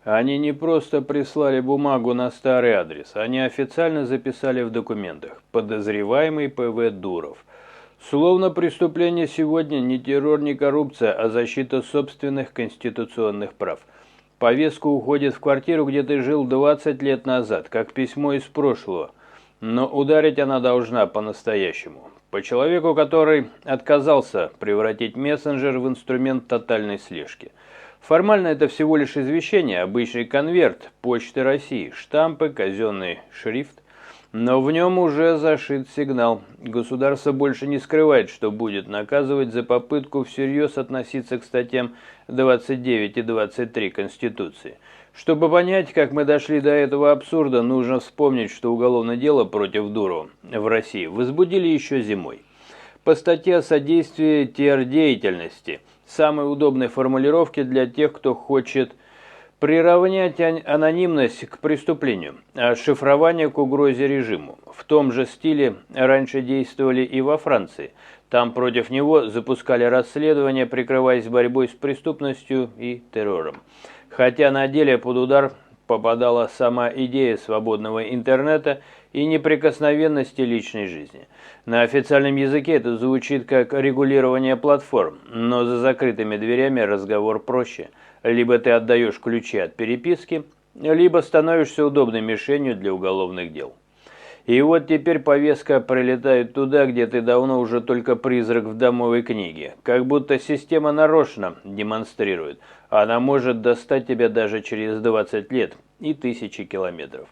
Они не просто прислали бумагу на старый адрес, они официально записали в документах «Подозреваемый П.В. Дуров». Словно преступление сегодня не террор, не коррупция, а защита собственных конституционных прав. Повестка уходит в квартиру, где ты жил 20 лет назад, как письмо из прошлого. Но ударить она должна по-настоящему. По человеку, который отказался превратить мессенджер в инструмент тотальной слежки. Формально это всего лишь извещение, обычный конверт Почты России, штампы, казенный шрифт. Но в нем уже зашит сигнал. Государство больше не скрывает, что будет наказывать за попытку всерьез относиться к статьям 29 и 23 Конституции. Чтобы понять, как мы дошли до этого абсурда, нужно вспомнить, что уголовное дело против Дурова в России возбудили еще зимой. По статье о содействии террор-деятельности, самой удобной формулировки для тех, кто хочет приравнять анонимность к преступлению, а шифрование к угрозе режиму. В том же стиле раньше действовали и во Франции. Там против него запускали расследования, прикрываясь борьбой с преступностью и террором. Хотя на деле под удар попадала сама идея свободного интернета и неприкосновенности личной жизни. На официальном языке это звучит как регулирование платформ, но за закрытыми дверями разговор проще. Либо ты отдаешь ключи от переписки, либо становишься удобной мишенью для уголовных дел. И вот теперь повестка прилетает туда, где ты давно уже только призрак в домовой книге. Как будто система нарочно демонстрирует. Она может достать тебя даже через 20 лет и тысячи километров.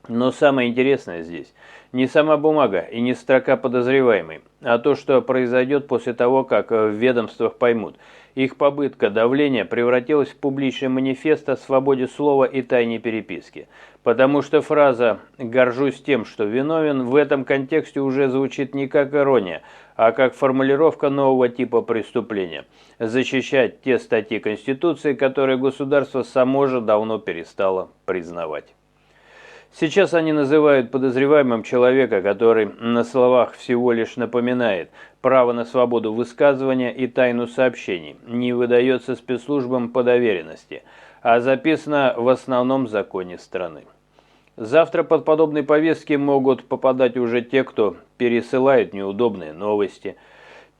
Но самое интересное здесь не сама бумага и не строка подозреваемой, а то, что произойдет после того, как в ведомствах поймут. Их попытка давления превратилась в публичный манифест о свободе слова и тайне переписки. Потому что фраза «горжусь тем, что виновен» в этом контексте уже звучит не как ирония, а как формулировка нового типа преступления – защищать те статьи Конституции, которые государство само же давно перестало признавать. Сейчас они называют подозреваемым человека, который на словах всего лишь напоминает право на свободу высказывания и тайну сообщений, не выдается спецслужбам по доверенности, а записано в основном законе страны. Завтра под подобные повестки могут попадать уже те, кто пересылает неудобные новости,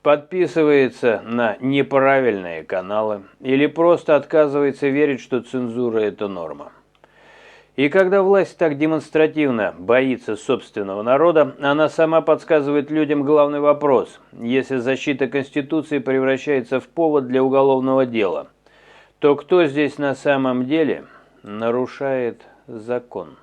подписывается на неправильные каналы или просто отказывается верить, что цензура – это норма. И когда власть так демонстративно боится собственного народа, она сама подсказывает людям главный вопрос. Если защита Конституции превращается в повод для уголовного дела, то кто здесь на самом деле нарушает закон?